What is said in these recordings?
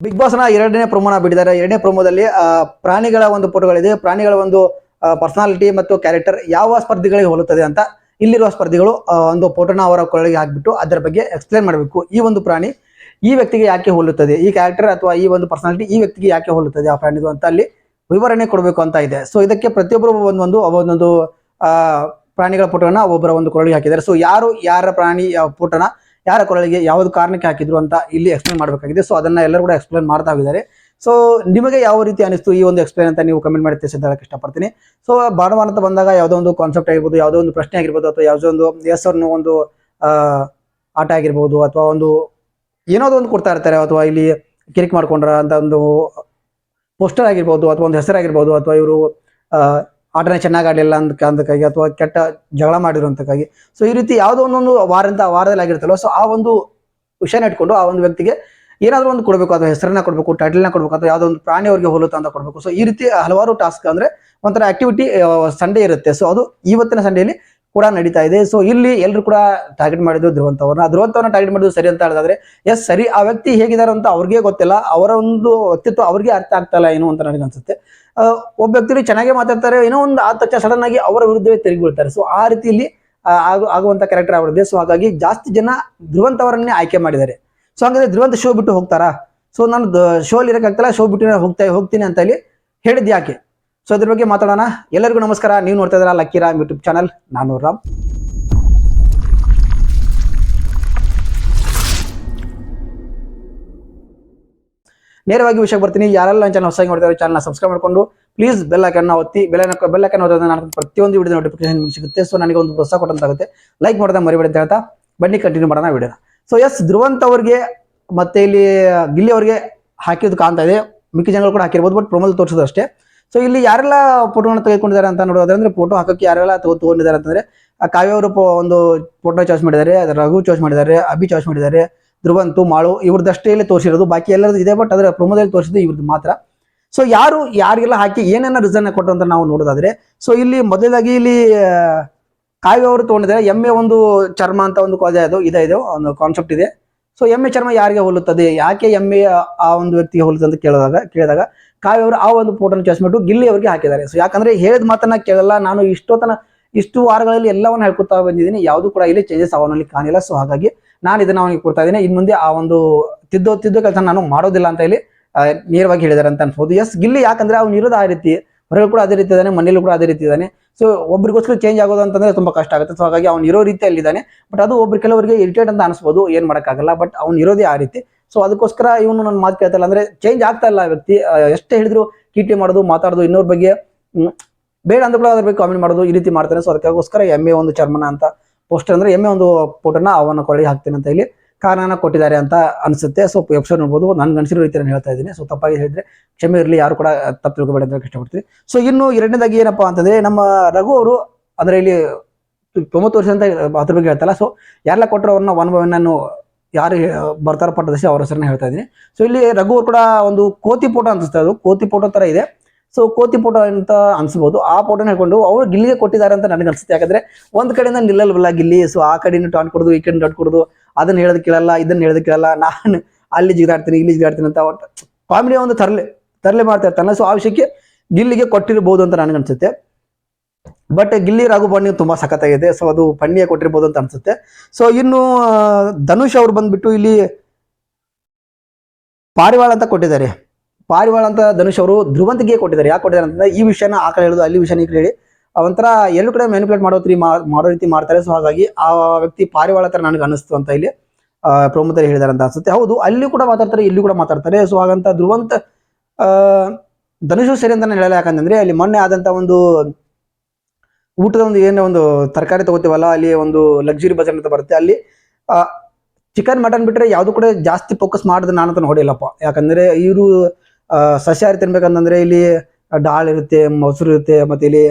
Big boss ನ ಎರಡನೇ ಪ್ರೊಮೋನ ಬಿಟ್ಟಿದ್ದಾರೆ. ಎರಡನೇ ಪ್ರೊಮೋದಲ್ಲಿ ಪ್ರಾಣಿಗಳ ಒಂದು ಫೋಟೋಗಳಿದೆ. ಪ್ರಾಣಿಗಳ ಒಂದು ಪರ್ಸನಾಲಿಟಿ ಮತ್ತು ಕ್ಯಾರೆಕ್ಟರ್ ಯಾವ ಸ್ಪರ್ಧಿಗಳಿಗೆ ಹೋಲುತ್ತದೆ ಅಂತ ಇಲ್ಲಿರುವ ಸ್ಪರ್ಧಿಗಳು ಒಂದು ಫೋಟೋನ ಅವರ ಕೊರಳಿಗೆ ಹಾಕ್ಬಿಟ್ಟು ಅದರ ಬಗ್ಗೆ ಎಕ್ಸ್ಪ್ಲೇನ್ ಮಾಡಬೇಕು. ಈ ಒಂದು ಪ್ರಾಣಿ ಈ ವ್ಯಕ್ತಿಗೆ ಯಾಕೆ ಹೋಲುತ್ತದೆ, ಈ ಕ್ಯಾರೆಕ್ಟರ್ ಅಥವಾ ಈ ಒಂದು ಪರ್ಸನಾಲಿಟಿ ಈ ವ್ಯಕ್ತಿಗೆ ಯಾಕೆ ಹೋಲುತ್ತದೆ ಆ ಪ್ರಾಣಿದು ಅಂತ ಅಲ್ಲಿ ವಿವರಣೆ ಕೊಡಬೇಕು ಅಂತ ಇದೆ. ಸೊ ಇದಕ್ಕೆ ಪ್ರತಿಯೊಬ್ಬರು ಒಂದೊಂದು ಪ್ರಾಣಿಗಳ ಫೋಟೋನ ಒಬ್ಬರ ಒಂದು ಕೊರಳಿಗೆ ಹಾಕಿದ್ದಾರೆ. ಸೊ ಯಾರ ಪ್ರಾಣಿ ಫೋಟೋನ ಯಾರ ಕೊರಳಿಗೆ ಯಾವ್ದು ಕಾರಣಕ್ಕೆ ಹಾಕಿದ್ರು ಅಂತ ಇಲ್ಲಿ ಎಕ್ಸ್ಪ್ಲೇನ್ ಮಾಡಬೇಕಾಗಿದೆ. ಸೊ ಅದನ್ನ ಎಲ್ಲರೂ ಕೂಡ ಎಕ್ಸ್ಪ್ಲೇನ್ ಮಾಡ್ತಾ ಇದ್ದಾರೆ. ಸೊ ನಿಮಗೆ ಯಾವ ರೀತಿ ಅನಿಸ್ತು ಈ ಒಂದು ಎಕ್ಸ್ಪ್ಲೇನ್ ಅಂತ ನೀವು ಕಮೆಂಟ್ ಮಾಡಿ ತಿಳಿಸಿದ್ದಕ್ಕೆ ಇಷ್ಟಪಡ್ತೀನಿ. ಸೊ ಭಾನುವಾರ ಅಂತ ಬಂದಾಗ ಯಾವುದೋ ಒಂದು ಕಾನ್ಸೆಪ್ಟ್ ಆಗಿರ್ಬೋದು, ಯಾವುದೋ ಒಂದು ಪ್ರಶ್ನೆ ಆಗಿರ್ಬೋದು, ಅಥವಾ ಯಾವುದೋ ಒಂದು ಎಸ್ ಅನ್ನೋ ಒಂದು ಆಟ ಆಗಿರ್ಬೋದು, ಅಥವಾ ಒಂದು ಏನೋದೋ ಒಂದು ಕೊಡ್ತಾ ಇರ್ತಾರೆ, ಅಥವಾ ಇಲ್ಲಿ ಕಿರಿಕ್ ಮಾಡ್ಕೊಂಡ್ರ ಅಂತ ಒಂದು ಪೋಸ್ಟರ್ ಆಗಿರ್ಬೋದು, ಅಥವಾ ಒಂದು ಹೆಸರಾಗಿರ್ಬೋದು, ಅಥವಾ ಇವರು ಆಟನ ಚೆನ್ನಾಗಿ ಆಡಲಿಲ್ಲ ಅಂದಕ್ಕಾಗಿ, ಅಥವಾ ಕೆಟ್ಟ ಜಗಳ ಮಾಡಿರುವಂತಕ್ಕಾಗಿ. ಸೊ ಈ ರೀತಿ ಯಾವುದೋ ಒಂದೊಂದು ವಾರದಲ್ಲಿ ಆಗಿರುತ್ತಲ್ಲ, ಸೊ ಆ ಒಂದು ವಿಷಯನ ಇಟ್ಕೊಂಡು ಆ ಒಂದು ವ್ಯಕ್ತಿಗೆ ಏನಾದರೂ ಒಂದು ಕೊಡಬೇಕು, ಅಥವಾ ಹೆಸರನ್ನ ಕೊಡಬೇಕು, ಟೈಟಲ್ನ ಕೊಡಬೇಕು, ಅಥವಾ ಯಾವುದೋ ಒಂದು ಪ್ರಾಣಿ ಅವರಿಗೆ ಹೋಲುತ್ತಾ ಅಂತ ಕೊಡಬೇಕು. ಸೊ ಈ ರೀತಿ ಹಲವಾರು ಟಾಸ್ಕ್ ಅಂದ್ರೆ ಒಂಥರ ಆಕ್ಟಿವಿಟಿ ಸಂಡೇ ಇರುತ್ತೆ. ಸೊ ಅದು ಇವತ್ತಿನ ಸಂಡೇಲಿ ಕೂಡ ನಡೀತಾ ಇದೆ. ಸೊ ಇಲ್ಲಿ ಎಲ್ಲರೂ ಕೂಡ ಟಾರ್ಗೆಟ್ ಮಾಡಿದ್ರು ಧ್ರುವಂತವ್ರನ್ನ ಟಾರ್ಗೆಟ್ ಮಾಡಿದ್ರು ಸರಿ ಅಂತ ಹೇಳಿದ್ರೆ ಎಸ್ ಸರಿ, ಆ ವ್ಯಕ್ತಿ ಹೇಗಿದ್ದಾರೆ ಅಂತ ಅವ್ರಿಗೆ ಗೊತ್ತಿಲ್ಲ, ಅವರ ಒಂದು ವ್ಯಕ್ತಿತ್ವ ಅವ್ರಿಗೆ ಅರ್ಥ ಆಗ್ತಾ ಇಲ್ಲ ಏನು ಅಂತ ನನಗೆ ಅನ್ಸುತ್ತೆ. ಒಬ್ಬ ವ್ಯಕ್ತಿ ಚೆನ್ನಾಗೇ ಮಾತಾಡ್ತಾರೆ, ಏನೋ ಒಂದು ಆದ ತಕ್ಷಣ ಸಡನ್ ಆಗಿ ಅವರ ವಿರುದ್ಧವೇ ತಿರುಗಿ ಬೀಳ್ತಾರೆ. ಸೊ ಆ ರೀತಿಯಲ್ಲಿ ಆಗುವಂತ ಕ್ಯಾರೆಕ್ಟರ್ ಅವರದ್ದೇ. ಸೊ ಹಾಗಾಗಿ ಜಾಸ್ತಿ ಜನ ಧ್ರುವಂತವರನ್ನೇ ಆಯ್ಕೆ ಮಾಡಿದ್ದಾರೆ. ಸೊ ಹಾಗಾದ್ರೆ ಧ್ರುವಂತ ಶೋ ಬಿಟ್ಟು ಹೋಗ್ತಾರಾ? ಸೊ ನಾನು ಶೋ ಅಲ್ಲಿ ಇರಕ್ಕಾಗ್ತಲ್ಲ, ಶೋ ಬಿಟ್ಟು ಹೋಗ್ತೀನಿ ಅಂತ ಹೇಳಿ ಹೇಳಿದ್ ಯಾಕೆ? ಸೊ ಅದ್ರ ಬಗ್ಗೆ ಮಾತಾಡೋಣ. ಎಲ್ಲರಿಗೂ ನಮಸ್ಕಾರ. ನೀವು ನೋಡ್ತಾ ಇದ್ದೀರಾ ಲಕ್ಕಿ ರಾಮ್ ಯೂಟ್ಯೂಬ್ ಚಾನಲ್. ನಾನು ರಾಮ್. ನೇರವಾಗಿ ವಿಷಯಕ್ಕೆ ಬರ್ತೀನಿ. ಯಾರೆಲ್ಲ ನನ್ನ ಚಾನಲ್ ಹೊಸದಾಗಿ ನೋಡ್ತಾರೆ ಚಾನಲ್ನ ಸಬ್ಸ್ಕ್ರೈಬ್ ಮಾಡ್ಕೊಂಡು ಪ್ಲೀಸ್ ಬೆಲ್ ಐಕನ್ನ ಒತ್ತಿ. ಬೆಲ್ ಐಕನ್ ಓದೋದ್ರಿಂದ ನಾನು ಪ್ರತಿಯೊಂದು ವಿಡಿಯೋ ನೋಟಿಫಿಕೇಶನ್ ಸಿಗುತ್ತೆ. ಸೊ ನನಗೆ ಒಂದು ಪ್ರೋತ್ಸಾಹ ಕೊಟ್ಟಂತಾಗುತ್ತೆ. ಲೈಕ್ ಮಾಡೋದನ್ನ ಮರಿಬೇಡಿ ಅಂತ ಹೇಳ್ತಾ ಬನ್ನಿ ಕಂಟಿನ್ಯೂ ಮಾಡೋಣ ವಿಡಿಯೋನ. ಸೊ ಎಸ್, ಧ್ರುವಂತ್ ಅವ್ರಿಗೆ ಮತ್ತೆ ಇಲ್ಲಿ ಗಿಲ್ಲಿ ಅವ್ರಿಗೆ ಹಾಕಿದ್ದು ಕಾಣ್ತಾ ಇದೆ. ಮಿಕ್ಕಿ ಜನಗಳು ಕೂಡ ಹಾಕಿರ್ಬೋದು, ಬಟ್ ಪ್ರೊಮೋಲ್ ತೋರಿಸೋದು ಅಷ್ಟೇ. ಸೊ ಇಲ್ಲಿ ಯಾರೆಲ್ಲ ಫೋಟೋನ ತೆಗೆದುಕೊಂಡಿದ್ದಾರೆ ಅಂತ ನೋಡೋದಂದ್ರೆ, ಫೋಟೋ ಹಾಕೋಕೆ ಯಾರೆಲ್ಲ ತಗೊಂಡಿದ್ದಾರೆ ಅಂತಂದ್ರೆ ಕಾವ್ಯ ಅವರು ಒಂದು ಫೋಟೋ ಚಾಯ್ಸ್ ಮಾಡಿದ್ದಾರೆ, ರಘು ಚಾಯ್ಸ್ ಮಾಡಿದ್ದಾರೆ, ಅಭಿ ಚಾಯ್ಸ್ ಮಾಡಿದ್ದಾರೆ, ಧ್ರುವಂತು, ಮಾಳು ಇವ್ರದ್ದಷ್ಟೇ ಇಲ್ಲಿ ತೋರಿಸಿರೋದು. ಬಾಕಿ ಎಲ್ಲರದ್ದು ಇದೆ, ಬಟ್ ಅದರ ಪ್ರೊಮೋದಲ್ಲಿ ತೋರಿಸಿದ್ದು ಇವ್ರದ್ದು ಮಾತ್ರ. ಸೊ ಯಾರಿಗೆಲ್ಲ ಹಾಕಿ ಏನೇನ ರಿಸನ್ ಕೊಟ್ಟರು ಅಂತ ನಾವು ನೋಡೋದಾದ್ರೆ, ಸೊ ಇಲ್ಲಿ ಮೊದಲಾಗಿ ಇಲ್ಲಿ ಕಾವ್ಯ ಅವರು ತಗೊಂಡಿದ್ದಾರೆ ಎಮ್ಮೆ ಒಂದು ಚರ್ಮ ಅಂತ ಒಂದು ಇದೆ ಒಂದು ಕಾನ್ಸೆಪ್ಟ್ ಇದೆ. ಸೊ ಎಮ್ಮೆ ಚರ್ಮ ಯಾರಿಗೆ ಹೋಲುತ್ತದೆ, ಯಾಕೆ ಎಮ್ಮೆ ಆ ಒಂದು ವ್ಯಕ್ತಿಗೆ ಹೋಲುತ್ತದೆ ಅಂತ ಕೇಳಿದಾಗ ಕಾವ್ಯ ಅವರು ಆ ಒಂದು ಫೋಟೋನ ಚಾಯ್ಸ್ ಮಾಡಿಟ್ಟು ಗಿಲ್ಲಿ ಅವರಿಗೆ ಹಾಕಿದ್ದಾರೆ. ಸೊ ಯಾಕಂದ್ರೆ ಹೇಳಿದ ಮಾತನ್ನ ಕೇಳಲ್ಲ, ನಾನು ಇಷ್ಟು ವಾರಗಳಲ್ಲಿ ಎಲ್ಲವನ್ನ ಹೇಳ್ಕೊತಾ ಬಂದಿದ್ದೀನಿ, ಯಾವುದು ಕೂಡ ಇಲ್ಲಿ ಚೇಂಜಸ್ ಅವನಲ್ಲಿ ಕಾಣಿಲ್ಲ. ಸೊ ಹಾಗಾಗಿ ನಾನು ಇದನ್ನ ಅವನಿಗೆ ಕೊಡ್ತಾ ಇದ್ದೀನಿ, ಇನ್ ಮುಂದೆ ಆ ಒಂದು ತಿದ್ದೋ ಕೆಲಸ ನಾನು ಮಾಡೋದಿಲ್ಲ ಅಂತ ಹೇಳಿ ನೇರವಾಗಿ ಹೇಳಿದ್ದಾರೆ ಅಂತ ಅನ್ಬೋದು. ಎಸ್, ಗಿಲ್ಲಿ ಯಾಕಂದ್ರೆ ಅವ್ನು ಇರೋದು ಆ ರೀತಿ, ಹೊರಗೆ ಕೂಡ ಅದೇ ರೀತಿ ಇದ್ದಾನೆ, ಮನೇಲಿ ಕೂಡ ಅದೇ ರೀತಿ ಇದ್ದಾನೆ. ಸೊ ಒಬ್ರಿಗೋಸ್ಕರ ಚೇಂಜ್ ಆಗೋದು ಅಂತಂದ್ರೆ ತುಂಬಾ ಕಷ್ಟ ಆಗುತ್ತೆ. ಸೊ ಹಾಗಾಗಿ ಅವ್ನು ಇರೋ ರೀತಿಯಲ್ಲಿದ್ದಾನೆ, ಬಟ್ ಅದು ಕೆಲವರಿಗೆ ಇರಿಟೇಟ್ ಅಂತ ಅನಿಸ್ಬೋದು, ಏನ್ ಮಾಡೋಕ್ಕಾಗಲ್ಲ. ಬಟ್ ಅವ್ನು ಇರೋದೇ ಆ ರೀತಿ. ಸೊ ಅದಕ್ಕೋಸ್ಕರ ಇವನು ನನ್ನ ಮಾತು ಕೇಳ್ತಲ್ಲ, ಅಂದ್ರೆ ಚೇಂಜ್ ಆಗ್ತಾ ಇಲ್ಲ ವ್ಯಕ್ತಿ. ಎಷ್ಟೇ ಹೇಳಿದ್ರು ಕೀಟಿ ಮಾಡೋದು, ಮಾತಾಡೋದು, ಇನ್ನೊಬ್ಬರ ಬಗ್ಗೆ ಬೇಡ ಅಂತ ಕೂಡ ಅದ್ರ ಬಗ್ಗೆ ಕಾಮೆಂಟ್ ಮಾಡೋದು, ಈ ರೀತಿ ಮಾಡ್ತಾನೆ. ಸೊ ಅದಕ್ಕೋಸ್ಕರ ಎಮ್ಮೆ ಒಂದು ಚರ್ಮನ ಅಂತ ಪೋಸ್ಟರ್ ಅಂದ್ರೆ ಎಮ್ಮೆ ಒಂದು ಫೋಟೋನ ಅವನ ಕೊರಳಿಗೆ ಹಾಕ್ತೇನೆ ಅಂತ ಇಲ್ಲಿ ಕಾರಣನ ಕೊಟ್ಟಿದ್ದಾರೆ ಅಂತ ಅನ್ಸುತ್ತೆ. ಸೊ ಎಪಿಸೋಡ್ ನೋಡ್ಬೋದು, ನನ್ಗೆ ಅನ್ಸಿರೋ ರೀತಿ ನಾನು ಹೇಳ್ತಾ ಇದ್ದೀನಿ. ಸೊ ತಪ್ಪಾಗಿ ಹೇಳಿದ್ರೆ ಕ್ಷಮೆ ಇರಲಿ, ಯಾರು ಕೂಡ ತಪ್ಪು ತಿಳ್ಕೊಬೇಡಿ ಅಂತ ಇಷ್ಟಪಡ್ತೀನಿ. ಸೊ ಇನ್ನು ಎರಡನೇದಾಗಿ ಏನಪ್ಪಾ ಅಂತಂದ್ರೆ, ನಮ್ಮ ರಘು ಅವರು ಅಂದ್ರೆ ಇಲ್ಲಿ 90 ವರ್ಷ ಅಂತ ಅದ್ರ ಬಗ್ಗೆ ಹೇಳ್ತಲ್ಲ. ಸೊ ಯಾರೆಲ್ಲ ಕೊಟ್ಟರು ಅವ್ರನ್ನ ಒನ್ ಬೈ ಒನ್ ನಾನು ಯಾರು ಬರ್ತಾರ ಪಟ್ಟದಷ್ಟು ಅವ್ರ ಹೆಸರನ್ನ ಹೇಳ್ತಾ ಇದ್ದೀನಿ. ಸೊ ಇಲ್ಲಿ ರಘು ಅವರು ಕೂಡ ಒಂದು ಕೋತಿ ಫೋಟೋ ಅನ್ಸುತ್ತೆ, ಅದು ಕೋತಿ ಫೋಟೋ ತರ ಇದೆ. ಸೊ ಕೋತಿ ಫೋಟೋ ಅಂತ ಅನ್ಸ್ಬೋದು. ಆ ಫೋಟೋನ ಹೇಳ್ಕೊಂಡು ಅವ್ರು ಗಿಲ್ಲಿಗೆ ಕೊಟ್ಟಿದ್ದಾರೆ ಅಂತ ನನಗೆ ಅನ್ಸುತ್ತೆ. ಯಾಕಂದ್ರೆ ಒಂದ್ ಕಡೆಯಿಂದ ನಿಲ್ಲಲ್ವಲ್ಲ ಗಿಲ್ಲಿ. ಸೊ ಆ ಕಡೆಯಿಂದ ಟಾನ್ ಕೊಡೋದು, ಈ ಕಡೆ ಡಟ್ ಕೊಡೋದು, ಅದನ್ನ ಹೇಳೋದು ಕೇಳಲ್ಲ, ಇದನ್ನ ಹೇಳೋದು ಕೇಳಲ್ಲ, ನಾನು ಅಲ್ಲಿ ಜಿಗಾಡ್ತೀನಿ ಇಲ್ಲಿ ಜಿಗಾಡ್ತೀನಿ ಅಂತ ಕಾಮಿಡಿ ಒಂದು ತರಲೆ ಮಾಡ್ತಾ ಇರ್ತಾನೆ. ಸೊ ಆ ವಿಷಯಕ್ಕೆ ಗಿಲ್ಲಿಗೆ ಕೊಟ್ಟಿರ್ಬೋದು ಅಂತ ನನಗೆ ಅನ್ಸುತ್ತೆ. ಬಟ್ ಗಿಲ್ಲಿ ರಾಘು ಬಾಂಡಿಂಗ್ ತುಂಬಾ ಸಖತ್ತಾಗಿದೆ. ಸೊ ಅದು ಪಂಡಿಗೆ ಕೊಟ್ಟಿರ್ಬೋದು ಅಂತ ಅನ್ಸುತ್ತೆ. ಸೊ ಇನ್ನು ಧನುಷ್ ಅವ್ರು ಬಂದ್ಬಿಟ್ಟು ಇಲ್ಲಿ ಪಾರಿವಾಳ ಅಂತ ಕೊಟ್ಟಿದ್ದಾರೆ. ಪಾರಿವಾಳ ಅಂತ ಧನುಷ್ ಅವರು ಧ್ರುವಂತಿಗೆ ಕೊಟ್ಟಿದ್ದಾರೆ. ಯಾಕೆ ಕೊಟ್ಟಿದ್ದಾರೆ ಅಂತಂದ್ರೆ, ಈ ವಿಷಯನ ಆ ಕಡೆ ಹೇಳೋದು, ಅಲ್ಲಿ ವಿಷಯನ ಈ ಕಡೆ ಹೇಳಿ ಒಂಥರ ಎರಡು ಕಡೆ ಮ್ಯಾನಿಪುಲೇಟ್ ಮಾಡೋ ರೀತಿ ಮಾಡ್ತಾರೆ. ಸೊ ಹಾಗಾಗಿ ಆ ವ್ಯಕ್ತಿ ಪಾರಿವಾಳ ತರ ನನಗೆ ಅನಿಸ್ತು ಅಂತ ಇಲ್ಲಿ ಪ್ರಮೋದಲ್ಲಿ ಹೇಳಿದ್ದಾರೆ ಅಂತ ಅನ್ಸುತ್ತೆ. ಹೌದು, ಅಲ್ಲಿ ಕೂಡ ಮಾತಾಡ್ತಾರೆ, ಇಲ್ಲಿ ಕೂಡ ಮಾತಾಡ್ತಾರೆ. ಸೊ ಹಾಗಂತ ಧ್ರುವಂತ ಧನುಷ್ ಸರಿ ಅಂತ ನಾನು ಹೇಳಲ್ಲ. ಯಾಕಂತಂದ್ರೆ ಅಲ್ಲಿ ಮೊನ್ನೆ ಆದಂತ ಒಂದು ಊಟದ ಒಂದು ಏನೋ ಒಂದು ತರಕಾರಿ ತಗೋತೀವಲ್ಲ, ಅಲ್ಲಿ ಒಂದು ಲಕ್ಸುರಿ ಬಜಾರ್ ಅಂತ ಬರುತ್ತೆ, ಅಲ್ಲಿ ಚಿಕನ್ ಮಟನ್ ಬಿಟ್ರೆ ಯಾವ್ದು ಕೂಡ ಜಾಸ್ತಿ ಫೋಕಸ್ ಮಾಡಿದ್ರೆ ನಾನಂತ ನೋಡಿಲ್ಲಪ್ಪ. ಯಾಕಂದ್ರೆ ಇವರು ಸಸ್ಯಾಹಾರಿ ತಿನ್ಬೇಕಂತಂದ್ರೆ ಇಲ್ಲಿ ಡಾಲ್ ಇರುತ್ತೆ, ಮೊಸರು ಇರುತ್ತೆ, ಮತ್ತೆ ಇಲ್ಲಿ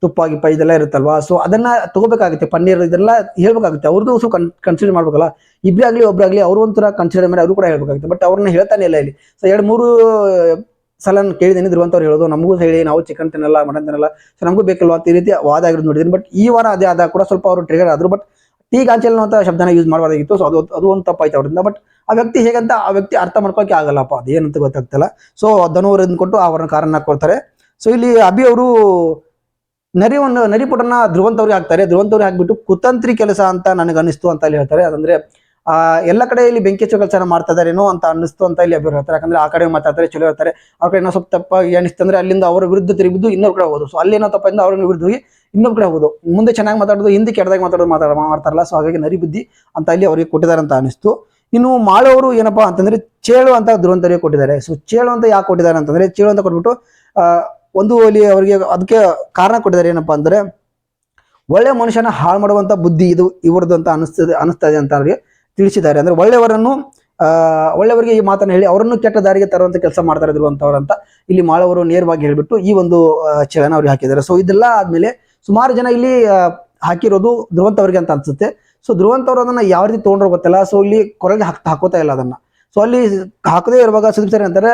ತುಪ್ಪ ಗಿಪ್ಪ ಇದೆಲ್ಲ ಇರುತ್ತಲ್ವಾ. ಸೊ ಅದನ್ನ ತಗೋಬೇಕಾಗುತ್ತೆ, ಪನ್ನೀರ್ ಇದೆಲ್ಲ ಹೇಳ್ಬೇಕಾಗುತ್ತೆ. ಅವ್ರದ್ದು ಸ್ವಲ್ಪ ಕನ್ಸಿಡರ್ ಮಾಡ್ಬೇಕಲ್ಲ. ಒಬ್ರಾಗ್ಲಿ ಅವ್ರು ಒಂಥರ ಕನ್ಸಿಡರ್ ಮಾಡಿ ಅವರು ಕೂಡ ಹೇಳ್ಬೇಕಾಗುತ್ತೆ. ಬಟ್ ಅವ್ರನ್ನ ಹೇಳ್ತಾನೆ ಇಲ್ಲ ಇಲ್ಲಿ. ಸೊ 2-3 ಸಲ ಕೇಳಿದ್ದೀನಿ ಧ್ರುವಂತವ್ರು ಹೇಳೋದು, ನಮಗೂ ಹೇಳಿ ನಾವು ಚಿಕನ್ ತಿನ್ನಲ್ಲ, ಮಟನ್ ತಿನ್ನಲ್ಲ, ಸೊ ನಮಗೂ ಬೇಕಲ್ವಾ ಅಂತ ಈ ರೀತಿ ವಾದ ಆಗಿರೋದು ನೋಡಿದ್ದೀನಿ. ಬಟ್ ಈ ವಾರ ಅದೇ ಆದಾಗ ಕೂಡ ಸ್ವಲ್ಪ ಅವರು ಟ್ರಿಗರ್ ಆದ್ರು. ಬಟ್ ಟೀ ಗಾಂಚಲ್ ಅಂತ ಶಬ್ದನ ಯೂಸ್ ಮಾಡಬಾರ್ದಾಗಿತ್ತು. ಸೊ ಅದು ಒಂದು ತಪ್ಪಾಯ್ತು ಅವರಿಂದ. ಬಟ್ ಆ ವ್ಯಕ್ತಿ ಹೇಗಂತ ಆ ವ್ಯಕ್ತಿ ಅರ್ಥ ಮಾಡ್ಕೊಳಕ್ಕೆ ಆಗಲ್ಲಪ್ಪ, ಅದೇನಂತ ಗೊತ್ತಾಗ್ತಿಲ್ಲ. ಸೊ ಧನುವರನ್ನು ಕೊಟ್ಟು ಅವರನ್ನ ಕಾರನ್ನ ಕೊಡ್ತಾರೆ. ಸೊ ಇಲ್ಲಿ ಅಭಿ ಅವರು ನರಿಪುಟನ್ನ ಧ್ರುವಂತವ್ರಿಗೆ ಹಾಕ್ತಾರೆ. ಧ್ರುವಂತವ್ರಿಗೆ ಹಾಕ್ಬಿಟ್ಟು ಕುತಂತ್ರಿ ಕೆಲಸ ಅಂತ ನನಗೆ ಅನಿಸ್ತು ಅಂತ ಇಲ್ಲಿ ಹೇಳ್ತಾರೆ. ಅದಂದ್ರೆ ಎಲ್ಲ ಕಡೆ ಇಲ್ಲಿ ಬೆಂಕಿ ಹಚ್ಚೋ ಕೆಲಸ ಮಾಡ್ತಾ ಇದಾರೇನೋ ಅಂತ ಅನ್ನಿಸ್ತು ಅಂತ ಇಲ್ಲಿ ಅಭಿ ಹೇಳ್ತಾರೆ. ಯಾಕಂದ್ರೆ ಆ ಕಡೆ ಮಾತಾಡ್ತಾರೆ, ಚಲೋ ಹೇಳ್ತಾರೆ. ಅವ್ರ ಕಡೆ ಏನೋ ಸ್ವಲ್ಪ ತಪ್ಪಾಗಿ ಅನಿಸ್ತಂದ್ರೆ ಅಲ್ಲಿಂದ ಅವರ ವಿರುದ್ಧ ತಿರುಗಿದ್ದು ಇನ್ನೊಂದು ಕಡೆ ಹೋಗೋದು. ಸೊ ಅಲ್ಲಿ ಏನೋ ತಪ್ಪಿಂದ ಅವ್ರ ವಿರುದ್ಧ ಹೋಗಿ ಇನ್ನೊಂದು ಕಡೆ ಹೋಗೋದು. ಮುಂದೆ ಚೆನ್ನಾಗಿ ಮಾತಾಡೋದು, ಹಿಂದೆ ಕೆಟ್ಟದಾಗಿ ಮಾಡ್ತಾರಲ್ಲ. ಸೊ ಹಾಗಾಗಿ ನರಿ ಬುದ್ಧಿ ಅಂತ ಇಲ್ಲಿ ಅವರಿಗೆ ಕೊಟ್ಟಿದ್ದಾರೆ ಅಂತ ಅನಿಸ್ತು. ಇನ್ನು ಮಾಳವರು ಏನಪ್ಪಾ ಅಂತಂದ್ರೆ ಚೇಳು ಅಂತ ಧ್ರುವಂತರಿಗೆ ಕೊಟ್ಟಿದ್ದಾರೆ. ಸೊ ಚೇಳು ಅಂತ ಯಾಕೆ ಕೊಟ್ಟಿದ್ದಾರೆ ಅಂತಂದ್ರೆ, ಚೇಳು ಅಂತ ಕೊಟ್ಬಿಟ್ಟು ಒಂದು ಅಲ್ಲಿ ಅವರಿಗೆ ಅದಕ್ಕೆ ಕಾರಣ ಕೊಟ್ಟಿದ್ದಾರೆ. ಏನಪ್ಪಾ ಅಂದ್ರೆ ಒಳ್ಳೆ ಮನುಷ್ಯನ ಹಾಳು ಮಾಡುವಂತ ಬುದ್ಧಿ ಇದು ಇವ್ರದ್ದು ಅಂತ ಅನಿಸ್ತದೆ ಅಂತ ಅವ್ರಿಗೆ ತಿಳಿಸಿದ್ದಾರೆ. ಅಂದ್ರೆ ಒಳ್ಳೆಯವರಿಗೆ ಈ ಮಾತನ್ನು ಹೇಳಿ ಅವರನ್ನು ಕೆಟ್ಟ ದಾರಿಗೆ ತರುವಂತ ಕೆಲಸ ಮಾಡ್ತಾ ಇರುವಂತವ್ರು ಅಂತ ಇಲ್ಲಿ ಮಾಳವರು ನೇರವಾಗಿ ಹೇಳ್ಬಿಟ್ಟು ಈ ಒಂದು ಚೇಳನ ಅವ್ರಿಗೆ ಹಾಕಿದ್ದಾರೆ. ಸೊ ಇದೆಲ್ಲ ಆದ್ಮೇಲೆ ಸುಮಾರು ಜನ ಇಲ್ಲಿ ಹಾಕಿರೋದು ಧ್ರುವಂತವ್ರಿಗೆ ಅಂತ ಅನ್ಸುತ್ತೆ. ಸೊ ಧ್ರುವಂತವ್ರು ಅದನ್ನ ಯಾವ ರೀತಿ ತೊಗೊಂಡ್ರು ಗೊತ್ತಿಲ್ಲ. ಸೊ ಇಲ್ಲಿ ಕೊರಳಿಗೆ ಹಾಕೋತಾ ಇಲ್ಲ ಅದನ್ನ. ಸೊ ಅಲ್ಲಿ ಹಾಕದೇ ಇರುವಾಗ ಸುದೀಪ್ ಸರ್ ಅಂತಾರೆ,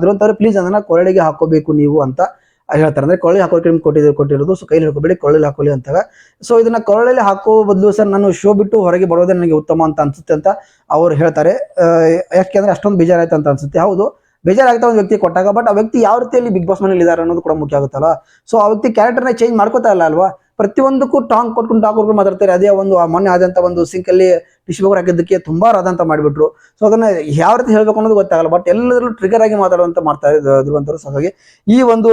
ಧ್ರುವಂತವ್ರು ಪ್ಲೀಸ್ ಅದನ್ನ ಕೊರಳಿಗೆ ಹಾಕೋಬೇಕು ನೀವು ಅಂತ ಹೇಳ್ತಾರೆ. ಅಂದ್ರೆ ಕೊಳ್ಳಿ ಹಾಕೋಕೆ ಕೊಟ್ಟಿರೋದು. ಸೊ ಕೈಲಿ ಹಾಕೋಬೇಡಿ, ಕೊಳ್ಳಲ್ಲಿ ಹಾಕೊಳ್ಳಿ ಅಂತಾಗ. ಸೊ ಇದನ್ನ ಕೊಳ್ಳಲ್ಲಿ ಹಾಕೋ ಬದಲು ಸರ್ ನಾನು ಶೋ ಬಿಟ್ಟು ಹೊರಗೆ ಬರೋದೇ ನನಗೆ ಉತ್ತಮ ಅಂತ ಅನ್ಸುತ್ತೆ ಅಂತ ಅವ್ರು ಹೇಳ್ತಾರೆ. ಯಾಕೆಂದ್ರೆ ಅಷ್ಟೊಂದು ಬೇಜಾರಾಯ್ತು ಅಂತ ಅನ್ಸುತ್ತೆ. ಹೌದು, ಬೇಜಾರಾಗ್ತಾ ಒಂದು ವ್ಯಕ್ತಿ ಕೊಟ್ಟಾಗ, ಬಟ್ ಆ ವ್ಯಕ್ತಿ ಯಾವ ರೀತಿಯಲ್ಲಿ ಬಿಗ್ ಬಾಸ್ ಮನೇಲಿ ಇದ್ದಾರೆ ಅನ್ನೋದು ಕೂಡ ಮುಖ್ಯ ಆಗುತ್ತಲ್ಲ. ಸೊ ಆ ವ್ಯಕ್ತಿ ಕ್ಯಾರೆಕ್ಟರ್ನ ಚೇಂಜ್ ಮಾಡ್ಕೋತಾ ಇಲ್ಲ ಅಲ್ವಾ. ಪ್ರತಿಯೊಂದಕ್ಕೂ ಟಾಂಗ್ ಕೊಟ್ಕೊಂಡು ಮಾತಾಡ್ತಾರೆ. ಅದೇ ಒಂದು ಮೊನ್ನೆ ಆದಂತ ಒಂದು ಸಿಂಕ್ ಅಲ್ಲಿ ಟಿಶ್ಯೂ ಪೇಪರ್ ಹಾಕಿದ್ದಕ್ಕೆ ತುಂಬಾ ರಾದಂತ ಮಾಡಿಬಿಟ್ರು. ಸೊ ಅದನ್ನ ಯಾವ ರೀತಿ ಹೇಳ್ಬೇಕು ಅನ್ನೋದು ಗೊತ್ತಾಗಲ್ಲ. ಬಟ್ ಎಲ್ಲರೂ ಟ್ರಿಗರ್ ಆಗಿ ಮಾತಾಡುವಂತ ಮಾಡ್ತಾರೆ ಧ್ರುವಂತರು. ಸೊ ಹಾಗಾಗಿ ಈ ಒಂದು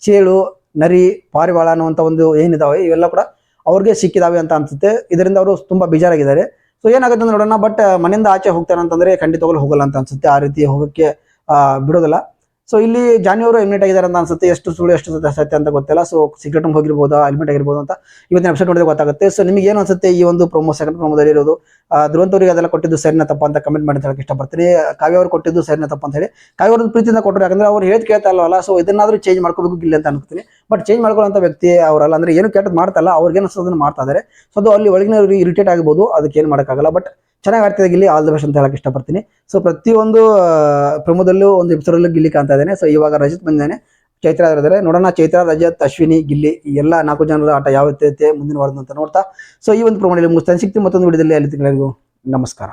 ಚೇಳು, ನರಿ, ಪಾರಿವಾಳ ಅನ್ನುವಂತ ಒಂದು ಏನಿದಾವೆ ಇವೆಲ್ಲ ಕೂಡ ಅವ್ರಿಗೆ ಸಿಕ್ಕಿದಾವೆ ಅಂತ ಅನ್ಸುತ್ತೆ. ಇದರಿಂದ ಅವರು ತುಂಬಾ ಬೇಜಾರಾಗಿದ್ದಾರೆ. ಸೊ ಏನಾಗುತ್ತೆ ಅಂತ ನೋಡೋಣ. ಬಟ್ ಮನೆಯಿಂದ ಆಚೆ ಹೋಗ್ತಾನೆ ಅಂತಂದ್ರೆ ಖಂಡಿತವಾಗ್ಲೂ ಹೋಗಲ್ಲ ಅಂತ ಅನ್ಸುತ್ತೆ. ಆ ರೀತಿ ಹೋಗಕ್ಕೆ ಬಿಡೋದಿಲ್ಲ. ಸೊ ಇಲ್ಲಿ ಜಾನಿ ಅವರು ಎಲಿಮಿನೇಟ್ ಆಗಿದ್ದಾರೆ ಅಂತ ಅನ್ಸುತ್ತೆ. ಎಷ್ಟು ಸುಳ್ಳು ಎಷ್ಟು ಸತ್ಯ ಅಂತ ಗೊತ್ತಿಲ್ಲ. ಸೊ ಸೀಕ್ರೆಟ್ ಹೋಗಿರ್ಬೋದಾ, ಎಲಿಮಿನೇಟ್ ಆಗಿರ್ಬೋದು ಅಂತ ಇವತ್ತಿನ ಎಪಿಸೋಡ್ ನೋಡಿದ್ರೆ ಗೊತ್ತಾಗುತ್ತೆ. ಸೊ ನಿಮಗೆ ಏನು ಅನ್ಸುತ್ತೆ ಈ ಒಂದು ಸೆಕೆಂಡ್ ಪ್ರೊಮೋದಲ್ಲಿ ಇರೋದು? ಧ್ರುವಂತವ್ರಿಗೆ ಅದೆಲ್ಲ ಕೊಟ್ಟಿದ್ದು ಸರಿನ ತಪ್ಪ ಅಂತ ಕಮೆಂಟ್ ಮಾಡಿ ಹೇಳಕ್ಕೆ ಇಷ್ಟಪಡ್ತೀನಿ. ಕಾವ್ಯ ಅವರು ಕೊಟ್ಟಿದ್ದು ಸರಿನ ತಪ್ಪ ಅಂತ ಹೇಳಿ ಕಾವ್ಯ ಅವ್ರದ್ದು ಪ್ರೀತಿಯಿಂದ ಕೊಟ್ಟರು. ಯಾಕಂದ್ರೆ ಅವ್ರು ಹೇಳಿ ಕೇಳ್ತಾ ಅಲ್ವಲ್ಲ. ಸೊ ಇದನ್ನಾದ್ರೂ ಚೇಂಜ್ ಮಾಡ್ಕೋಬೇಕು ಇಲ್ಲ ಅಂತ ಅನ್ಕೋತೀನಿ. ಬಟ್ ಚೇಂಜ್ ಮಾಡ್ಕೊಳ್ಳೋಂಥ ವ್ಯಕ್ತಿ ಅವರಲ್ಲ. ಅಂದ್ರೆ ಏನು ಕೆಟ್ಟದ್ದು ಮಾಡ್ತಲ್ಲ, ಅವ್ರಿಗೆ ಅನ್ಸೋದನ್ನ ಮಾಡ್ತಾ ಇದ್ದಾರೆ. ಸೊ ಅದು ಅಲ್ಲಿ ಒಳಗಿನ ಇರಿಟೇಟ್ ಆಗ್ಬೋದು, ಅದಕ್ಕೆ ಏನು ಮಾಡೋಕ್ಕಾಗಲ್ಲ. ಬಟ್ ಚೆನ್ನಾಗಿ ಆಗ್ತಿದೆ ಗಿಲ್ಲಿ, ಆಲ್ ದ ಬೆಸ್ಟ್ ಅಂತ ಹೇಳಕ್ ಇಷ್ಟಪಡ್ತೀನಿ. ಸೊ ಪ್ರತಿಯೊಂದು ಪ್ರಮೋದಲ್ಲೂ ಒಂದು ಎಪಿಸೋಡಲ್ಲೂ ಗಿಲ್ಲಿ ಕಾಣ್ತಾ ಇದ್ದಾನೆ. ಸೊ ಇವಾಗ ರಜತ್ ಬಂದಿದ್ದಾನೆ, ಚೈತ್ರ ಇದ್ದಾರೆ. ನೋಡೋಣ ಚೈತ್ರ, ರಜತ್, ಅಶ್ವಿನಿ, ಗಿಲ್ಲಿ ಈ ಎಲ್ಲ 4 ಜನರ ಆಟ ಯಾವ ರೀತಿ ಮುಂದಿನ ವಾರದ ಅಂತ ನೋಡ್ತಾ ಸೊ ಈ ಒಂದು ಪ್ರಮಾಣದಲ್ಲಿ ಮುಗಿಸ್ತಾನೆ. ಸಿಗ್ತೀನಿ ಮತ್ತೊಂದು ವಿಡಿಯೋದಲ್ಲಿ. ಅಲ್ಲಿ ನಮಸ್ಕಾರ.